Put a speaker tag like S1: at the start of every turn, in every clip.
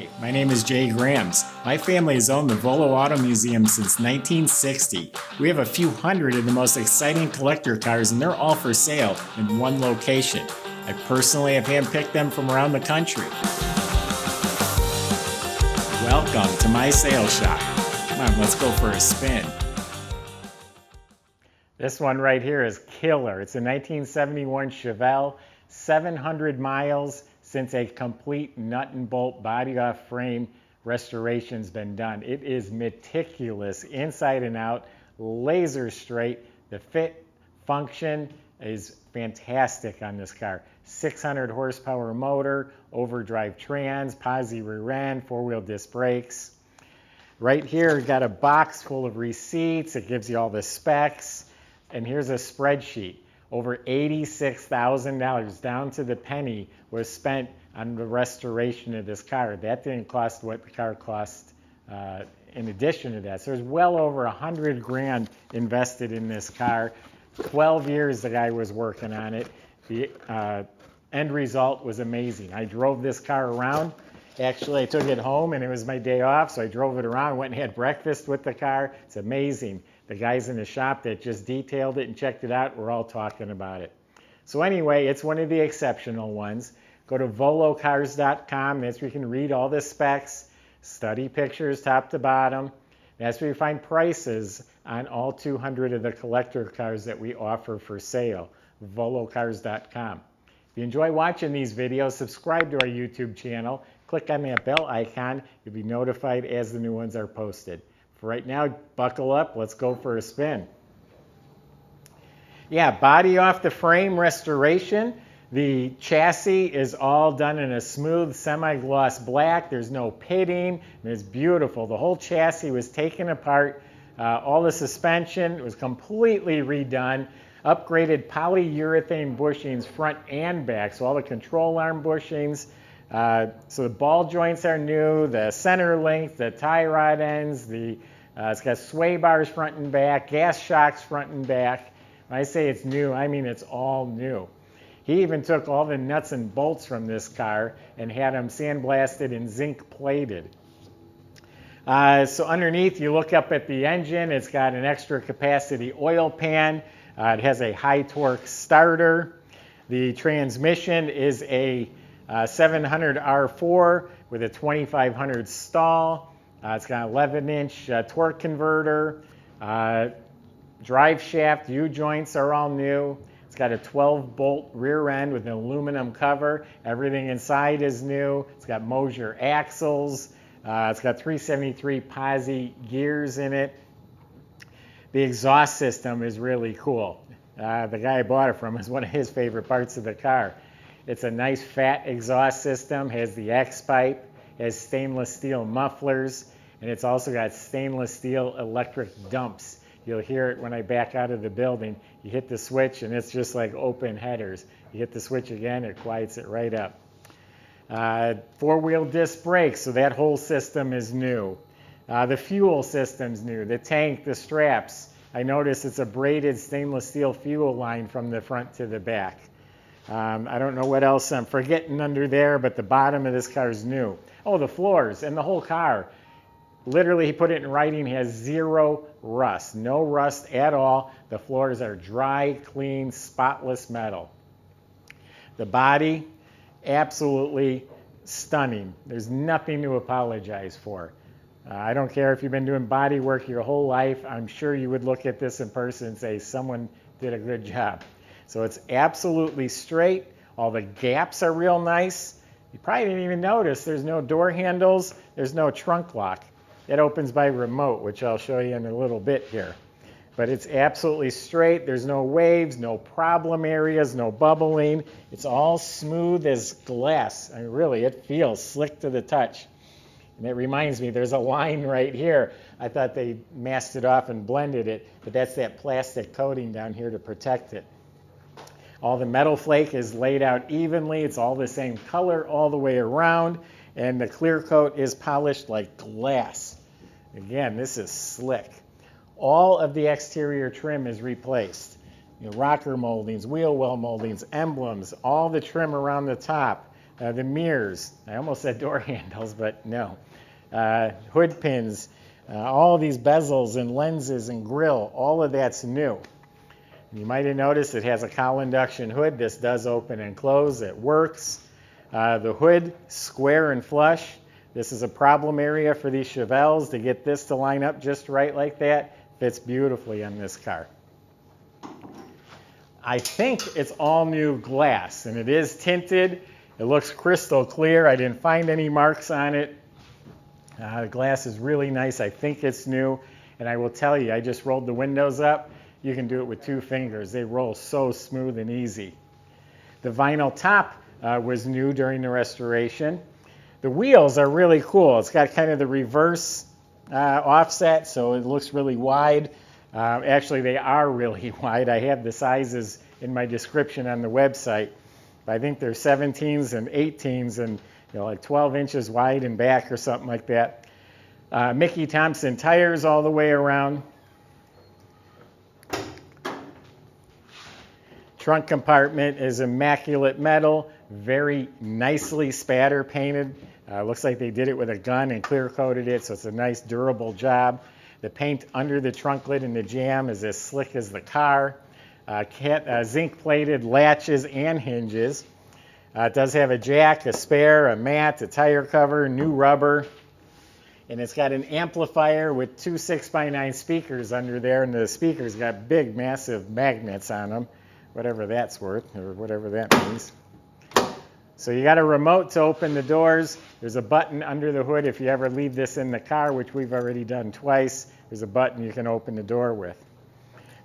S1: Hi, my name is Jay Grams. My family has owned the Volo Auto Museum since 1960. We have a few hundred of the most exciting collector cars, and they're all for sale in one location. I personally have handpicked them from around the country. Welcome to my sales shop. Come on, let's go for a spin. This one right here is killer. It's a 1971 Chevelle, 700 miles since a complete nut and bolt body off frame restoration's been done. It is meticulous inside and out, laser straight. The fit function is fantastic on this car. 600 horsepower motor, overdrive trans, posi rear end, four-wheel disc brakes. Right here, got a box full of receipts. It gives you all the specs. And here's a spreadsheet. Over $86,000 down to the penny was spent on the restoration of this car. That didn't cost what the car cost in addition to that. So there's well over 100 grand invested in this car. 12 years the guy was working on it. The end result was amazing. I drove this car around. Actually, I took it home and it was my day off, so I drove it around, went and had breakfast with the car. It's amazing. The guys in the shop that just detailed it and checked it out were all talking about it. So anyway, it's one of the exceptional ones. Go to volocars.com. That's where you can read all the specs, study pictures top to bottom. That's where you find prices on all 200 of the collector cars that we offer for sale. volocars.com. If you enjoy watching these videos, subscribe to our YouTube channel. Click on that bell icon. You'll be notified as the new ones are posted. For right now, buckle up. Let's go for a spin. Yeah, body off the frame restoration. The chassis is all done in a smooth semi-gloss black. There's no pitting, and it's beautiful. The whole chassis was taken apart. All the suspension was completely redone. Upgraded polyurethane bushings front and back, so all the control arm bushings. So the ball joints are new, the center link, the tie rod ends, it's got sway bars front and back, gas shocks front and back. When I say it's new, I mean it's all new. He even took all the nuts and bolts from this car and had them sandblasted and zinc plated. So underneath, you look up at the engine, it's got an extra capacity oil pan. It has a high torque starter. The transmission is a 700 R4 with a 2500 stall. It's got an 11-inch torque converter. Drive shaft U-joints are all new. It's got a 12-bolt rear end with an aluminum cover. Everything inside is new. It's got Mosier axles. It's got 373 posi gears in it. The exhaust system is really cool. The guy I bought it from is one of his favorite parts of the car. It's a nice fat exhaust system, has the X-pipe, has stainless steel mufflers, and it's also got stainless steel electric dumps. You'll hear it when I back out of the building. You hit the switch and it's just like open headers. You hit the switch again, it quiets it right up. Four-wheel disc brakes, so that whole system is new. The fuel system's new, the tank, the straps. I notice it's a braided stainless steel fuel line from the front to the back. I don't know what else I'm forgetting under there, but the bottom of this car is new. Oh, the floors and the whole car. Literally, he put it in writing, has zero rust. No rust at all. The floors are dry, clean, spotless metal. The body, absolutely stunning. There's nothing to apologize for. I don't care if you've been doing body work your whole life. I'm sure you would look at this in person and say, someone did a good job. So it's absolutely straight. All the gaps are real nice. You probably didn't even notice there's no door handles. There's no trunk lock. It opens by remote, which I'll show you in a little bit here. But it's absolutely straight. There's no waves, no problem areas, no bubbling. It's all smooth as glass. I mean, really, it feels slick to the touch. And it reminds me, there's a line right here. I thought they masked it off and blended it, but that's that plastic coating down here to protect it. All the metal flake is laid out evenly. It's all the same color all the way around, and the clear coat is polished like glass. Again, this is slick. All of the exterior trim is replaced. rocker moldings, wheel well moldings, emblems, all the trim around the top. The mirrors, I almost said door handles, but no. Hood pins, all these bezels and lenses and grill, all of that's new. You might have noticed it has a Cowl induction hood. This does open and close. It works. The hood, square and flush. This is a problem area for these Chevelles. To get this to line up just right like that, fits beautifully on this car. I think it's all new glass, and it is tinted. It looks crystal clear. I didn't find any marks on it. The glass is really nice. I think it's new. And I will tell you, I just rolled the windows up. You can do it with 2 fingers. They roll so smooth and easy. The vinyl top was new during the restoration. The wheels are really cool. It's got kind of the reverse offset, so it looks really wide. Actually, they are really wide. I have the sizes in my description on the website. I think they're 17s and 18s and like 12 inches wide in back or something like that. Mickey Thompson tires all the way around. Trunk compartment is immaculate metal, very nicely spatter painted. Looks like they did it with a gun and clear coated it, so it's a nice durable job. The paint under the trunk lid and the jamb is as slick as the car. Zinc plated latches and hinges. It does have a jack, a spare, a mat, a tire cover, new rubber. And it's got an amplifier with 2 6x9 speakers under there, and the speakers got big, massive magnets on them, whatever that's worth, or whatever that means. So you got a remote to open the doors. There's a button under the hood if you ever leave this in the car, which we've already done twice. There's a button you can open the door with.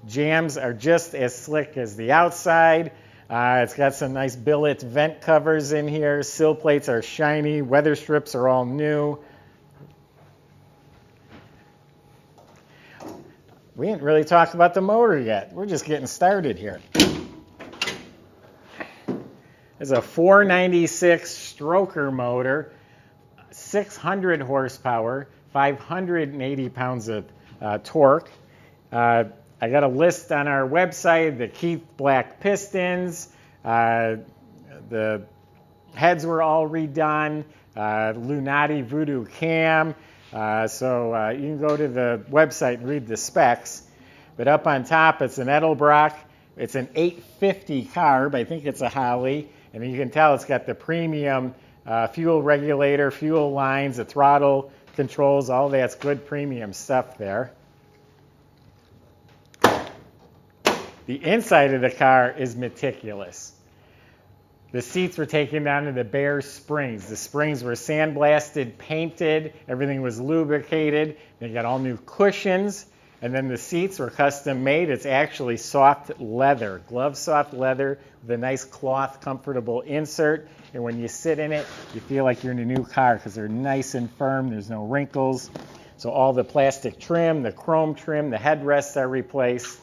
S1: Jambs are just as slick as the outside. It's got some nice billet vent covers in here. Sill plates are shiny. Weather strips are all new. We didn't really talk about the motor yet. We're just getting started here. It's a 496 stroker motor, 600 horsepower, 580 pounds of torque. I got a list on our website, the Keith Black pistons, the heads were all redone, Lunati Voodoo cam, so you can go to the website and read the specs. But up on top, it's an Edelbrock. It's an 850 carb. I think it's a Holly. And you can tell it's got the premium fuel regulator, fuel lines, the throttle controls, all that's good premium stuff there. The inside of the car is meticulous. The seats were taken down to the bare springs. The springs were sandblasted, painted, everything was lubricated. They got all new cushions, and then the seats were custom made. It's actually soft leather, glove soft leather with a nice cloth, comfortable insert. And when you sit in it, you feel like you're in a new car because they're nice and firm. There's no wrinkles. So all the plastic trim, the chrome trim, the headrests are replaced.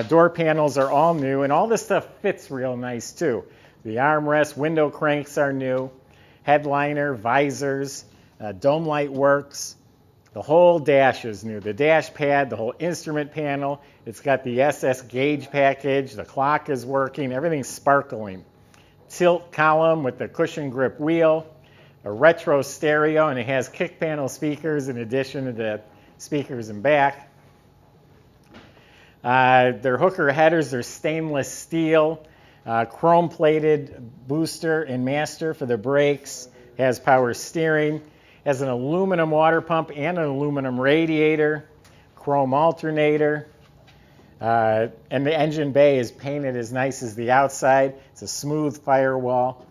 S1: Door panels are all new, and all this stuff fits real nice too. The armrests, window cranks are new, headliner, visors, dome light works. The whole dash is new. The dash pad, the whole instrument panel. It's got the SS gauge package. The clock is working. Everything's sparkling. Tilt column with the cushion grip wheel. A retro stereo, and it has kick panel speakers in addition to the speakers in back. Their hooker headers are stainless steel. Chrome plated booster and master for the brakes. Has power steering. Has an aluminum water pump and an aluminum radiator, chrome alternator, and the engine bay is painted as nice as the outside. It's a smooth firewall.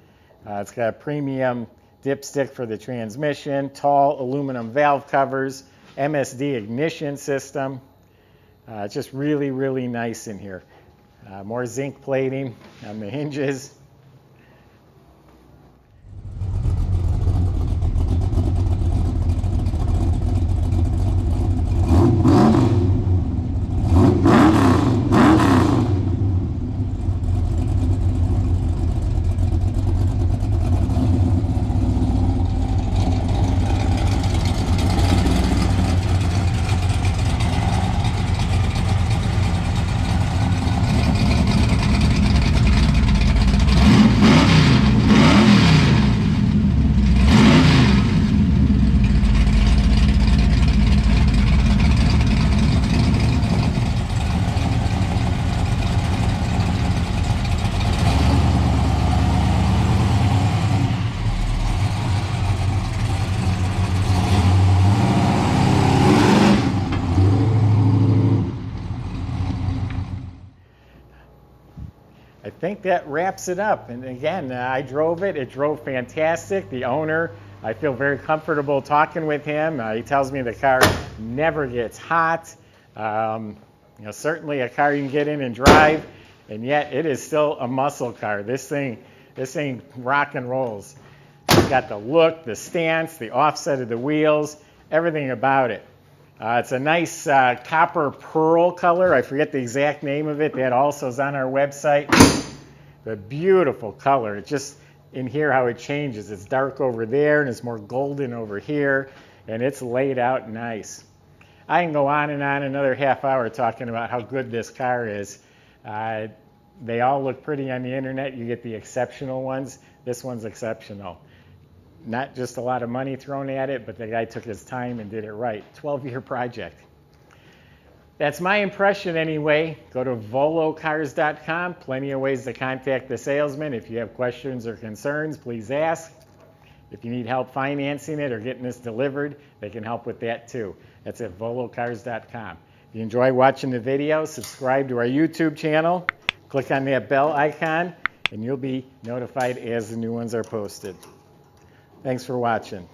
S1: It's got a premium dipstick for the transmission, tall aluminum valve covers, MSD ignition system. It's just really, really nice in here. More zinc plating on the hinges. think that wraps it up. And again, I drove it. It drove fantastic. The owner, I feel very comfortable talking with him. He tells me the car never gets hot. Certainly a car you can get in and drive, and yet it is still a muscle car. This thing rock and rolls. It's got the look, the stance, the offset of the wheels, everything about it. It's a nice copper pearl color. I forget the exact name of it. That also is on our website. The beautiful color. It's just in here how it changes. It's dark over there and it's more golden over here, and it's laid out nice. I can go on and on another half hour talking about how good this car is. They all look pretty on the internet. You get the exceptional ones. This one's exceptional. Not just a lot of money thrown at it, but the guy took his time and did it right. 12-year project. That's my impression anyway. Go to volocars.com. Plenty of ways to contact the salesman. If you have questions or concerns, please ask. If you need help financing it or getting this delivered, they can help with that too. That's at volocars.com. If you enjoy watching the video, subscribe to our YouTube channel. Click on that bell icon, and you'll be notified as the new ones are posted. Thanks for watching.